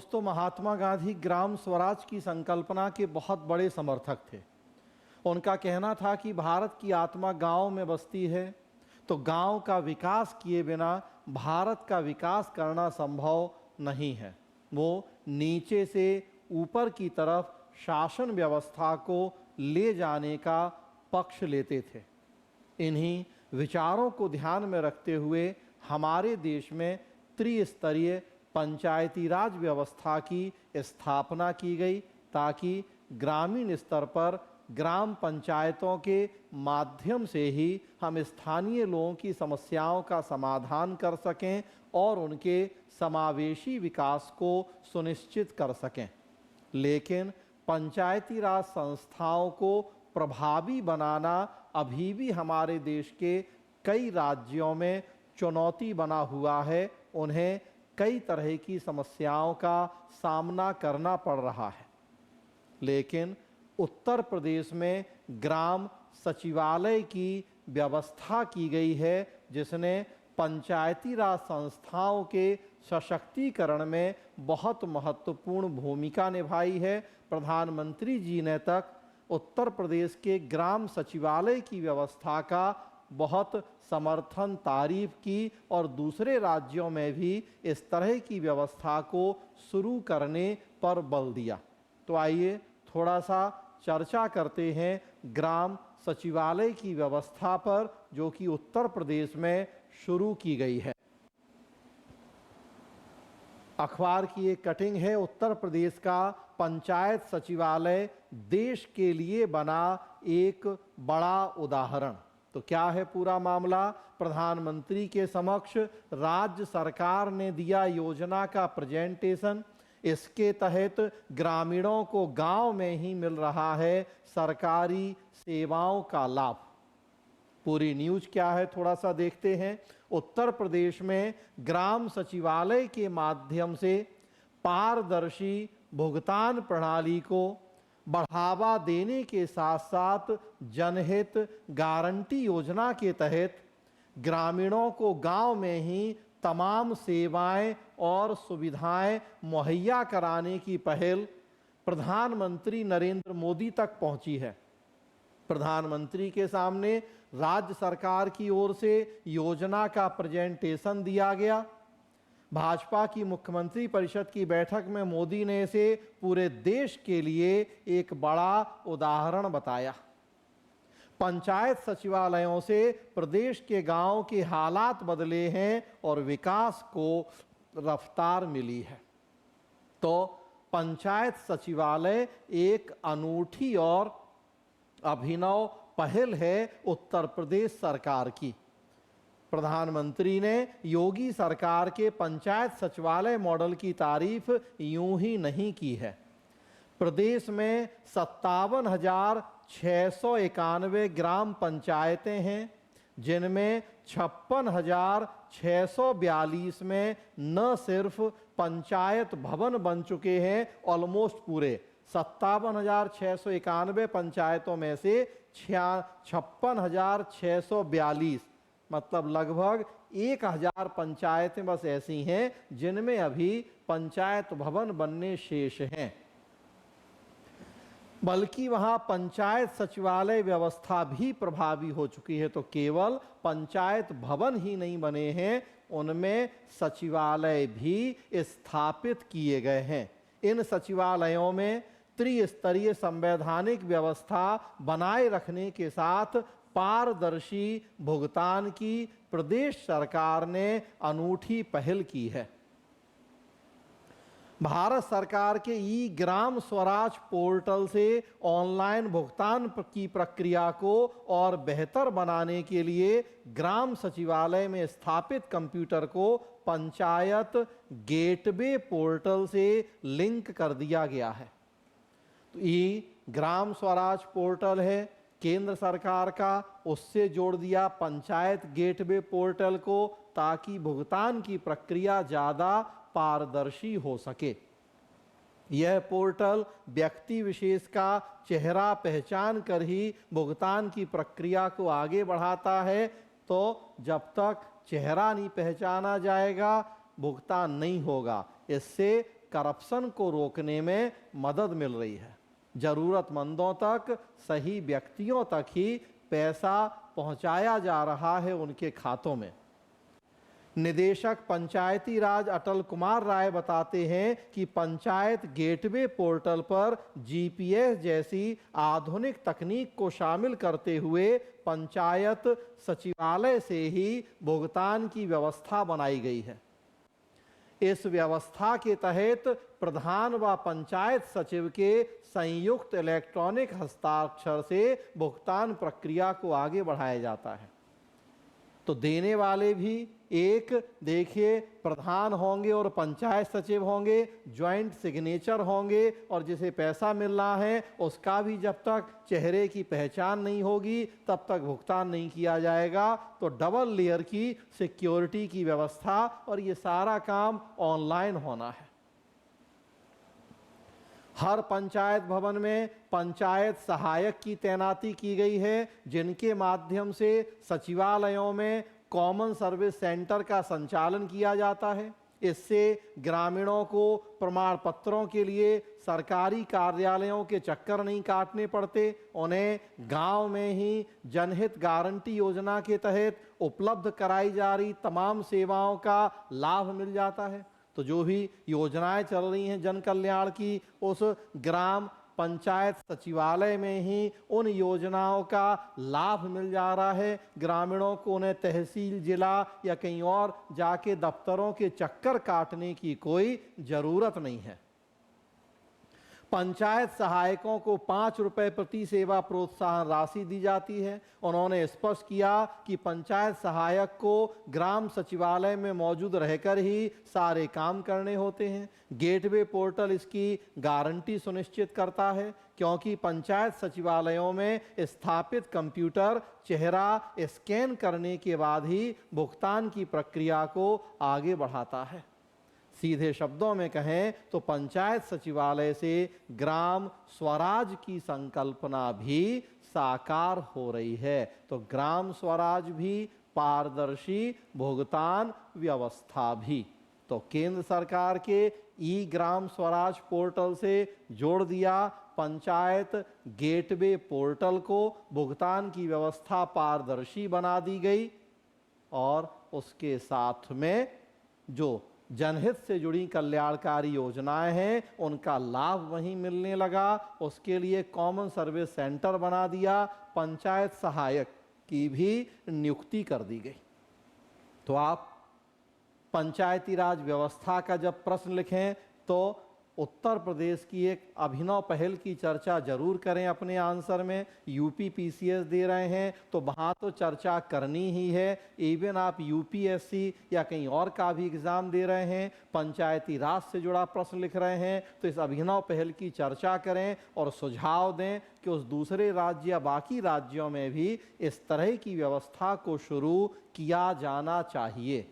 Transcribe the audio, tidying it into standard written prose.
दोस्तों, महात्मा गांधी ग्राम स्वराज की संकल्पना के बहुत बड़े समर्थक थे। उनका कहना था कि भारत की आत्मा गांव में बसती है, तो गांव का विकास किए बिना भारत का विकास करना संभव नहीं है। वो नीचे से ऊपर की तरफ शासन व्यवस्था को ले जाने का पक्ष लेते थे। इन्हीं विचारों को ध्यान में रखते हुए हमारे देश में त्रिस्तरीय पंचायती राज व्यवस्था की स्थापना की गई, ताकि ग्रामीण स्तर पर ग्राम पंचायतों के माध्यम से ही हम स्थानीय लोगों की समस्याओं का समाधान कर सकें और उनके समावेशी विकास को सुनिश्चित कर सकें। लेकिन पंचायती राज संस्थाओं को प्रभावी बनाना अभी भी हमारे देश के कई राज्यों में चुनौती बना हुआ है। उन्हें कई तरह की समस्याओं का सामना करना पड़ रहा है। लेकिन उत्तर प्रदेश में ग्राम सचिवालय की व्यवस्था की गई है, जिसने पंचायती राज संस्थाओं के सशक्तिकरण में बहुत महत्वपूर्ण भूमिका निभाई है। प्रधानमंत्री जी ने तक उत्तर प्रदेश के ग्राम सचिवालय की व्यवस्था का बहुत समर्थन तारीफ की और दूसरे राज्यों में भी इस तरह की व्यवस्था को शुरू करने पर बल दिया। तो आइए थोड़ा सा चर्चा करते हैं ग्राम सचिवालय की व्यवस्था पर, जो कि उत्तर प्रदेश में शुरू की गई है। अखबार की एक कटिंग है। उत्तर प्रदेश का पंचायत सचिवालय देश के लिए बना एक बड़ा उदाहरण। तो क्या है पूरा मामला? प्रधानमंत्री के समक्ष राज्य सरकार ने दिया योजना का प्रेजेंटेशन। इसके तहत ग्रामीणों को गांव में ही मिल रहा है सरकारी सेवाओं का लाभ। पूरी न्यूज क्या है थोड़ा सा देखते हैं। उत्तर प्रदेश में ग्राम सचिवालय के माध्यम से पारदर्शी भुगतान प्रणाली को बढ़ावा देने के साथ साथ जनहित गारंटी योजना के तहत ग्रामीणों को गांव में ही तमाम सेवाएं और सुविधाएं मुहैया कराने की पहल प्रधानमंत्री नरेंद्र मोदी तक पहुंची है। प्रधानमंत्री के सामने राज्य सरकार की ओर से योजना का प्रेजेंटेशन दिया गया। भाजपा की मुख्यमंत्री परिषद की बैठक में मोदी ने इसे पूरे देश के लिए एक बड़ा उदाहरण बताया। पंचायत सचिवालयों से प्रदेश के गांव के हालात बदले हैं और विकास को रफ्तार मिली है। तो पंचायत सचिवालय एक अनूठी और अभिनव पहल है उत्तर प्रदेश सरकार की। प्रधानमंत्री ने योगी सरकार के पंचायत सचिवालय मॉडल की तारीफ यूं ही नहीं की है। प्रदेश में 57,691 ग्राम पंचायतें हैं, जिनमें 56,642 में न सिर्फ पंचायत भवन बन चुके हैं, ऑलमोस्ट पूरे 57,691 पंचायतों में से 56,642 मतलब लगभग 1,000 पंचायतें बस ऐसी हैं जिनमें अभी पंचायत भवन बनने शेष हैं। बल्कि वहां पंचायत सचिवालय व्यवस्था भी प्रभावी हो चुकी है। तो केवल पंचायत भवन ही नहीं बने हैं, उनमें सचिवालय भी स्थापित किए गए हैं। इन सचिवालयों में त्रिस्तरीय संवैधानिक व्यवस्था बनाए रखने के साथ पारदर्शी भुगतान की प्रदेश सरकार ने अनूठी पहल की है। भारत सरकार के ई ग्राम स्वराज पोर्टल से ऑनलाइन भुगतान की प्रक्रिया को और बेहतर बनाने के लिए ग्राम सचिवालय में स्थापित कंप्यूटर को पंचायत गेटवे पोर्टल से लिंक कर दिया गया है। तो ई ग्राम स्वराज पोर्टल है केंद्र सरकार का, उससे जोड़ दिया पंचायत गेटवे पोर्टल को, ताकि भुगतान की प्रक्रिया ज़्यादा पारदर्शी हो सके। यह पोर्टल व्यक्ति विशेष का चेहरा पहचान कर ही भुगतान की प्रक्रिया को आगे बढ़ाता है। तो जब तक चेहरा नहीं पहचाना जाएगा भुगतान नहीं होगा। इससे करप्शन को रोकने में मदद मिल रही है। जरूरतमंदों तक, सही व्यक्तियों तक ही पैसा पहुंचाया जा रहा है उनके खातों में। निदेशक पंचायती राज अटल कुमार राय बताते हैं कि पंचायत गेटवे पोर्टल पर जीपीएस जैसी आधुनिक तकनीक को शामिल करते हुए पंचायत सचिवालय से ही भुगतान की व्यवस्था बनाई गई है। इस व्यवस्था के तहत प्रधान व पंचायत सचिव के संयुक्त इलेक्ट्रॉनिक हस्ताक्षर से भुगतान प्रक्रिया को आगे बढ़ाया जाता है। तो देने वाले भी एक देखिए प्रधान होंगे और पंचायत सचिव होंगे, ज्वाइंट सिग्नेचर होंगे, और जिसे पैसा मिल रहा है उसका भी जब तक चेहरे की पहचान नहीं होगी तब तक भुगतान नहीं किया जाएगा। तो डबल लेयर की सिक्योरिटी की व्यवस्था, और ये सारा काम ऑनलाइन होना है। हर पंचायत भवन में पंचायत सहायक की तैनाती की गई है, जिनके माध्यम से सचिवालयों में कॉमन सर्विस सेंटर का संचालन किया जाता है। इससे ग्रामीणों को प्रमाण पत्रों के लिए सरकारी कार्यालयों के चक्कर नहीं काटने पड़ते। उन्हें गांव में ही जनहित गारंटी योजना के तहत उपलब्ध कराई जा रही तमाम सेवाओं का लाभ मिल जाता है। तो जो भी योजनाएं चल रही हैं जन कल्याण की, उस ग्राम पंचायत सचिवालय में ही उन योजनाओं का लाभ मिल जा रहा है। ग्रामीणों को उन्हें तहसील, जिला या कहीं और जाके दफ्तरों के चक्कर काटने की कोई जरूरत नहीं है। पंचायत सहायकों को 5 रुपए प्रति सेवा प्रोत्साहन राशि दी जाती है। उन्होंने स्पष्ट किया कि पंचायत सहायक को ग्राम सचिवालय में मौजूद रहकर ही सारे काम करने होते हैं। गेटवे पोर्टल इसकी गारंटी सुनिश्चित करता है, क्योंकि पंचायत सचिवालयों में स्थापित कंप्यूटर चेहरा स्कैन करने के बाद ही भुगतान की प्रक्रिया को आगे बढ़ाता है। सीधे शब्दों में कहें तो पंचायत सचिवालय से ग्राम स्वराज की संकल्पना भी साकार हो रही है। तो ग्राम स्वराज भी, पारदर्शी भुगतान व्यवस्था भी। तो केंद्र सरकार के ई ग्राम स्वराज पोर्टल से जोड़ दिया पंचायत गेटवे पोर्टल को, भुगतान की व्यवस्था पारदर्शी बना दी गई, और उसके साथ में जो जनहित से जुड़ी कल्याणकारी योजनाएं हैं उनका लाभ वहीं मिलने लगा। उसके लिए कॉमन सर्विस सेंटर बना दिया, पंचायत सहायक की भी नियुक्ति कर दी गई। तो आप पंचायती राज व्यवस्था का जब प्रश्न लिखें तो उत्तर प्रदेश की एक अभिनव पहल की चर्चा जरूर करें अपने आंसर में। यूपी पीसीएस दे रहे हैं तो वहाँ तो चर्चा करनी ही है। इवन आप यूपीएससी या कहीं और का भी एग्जाम दे रहे हैं, पंचायती राज से जुड़ा प्रश्न लिख रहे हैं, तो इस अभिनव पहल की चर्चा करें और सुझाव दें कि उस दूसरे राज्य या बाकी राज्यों में भी इस तरह की व्यवस्था को शुरू किया जाना चाहिए।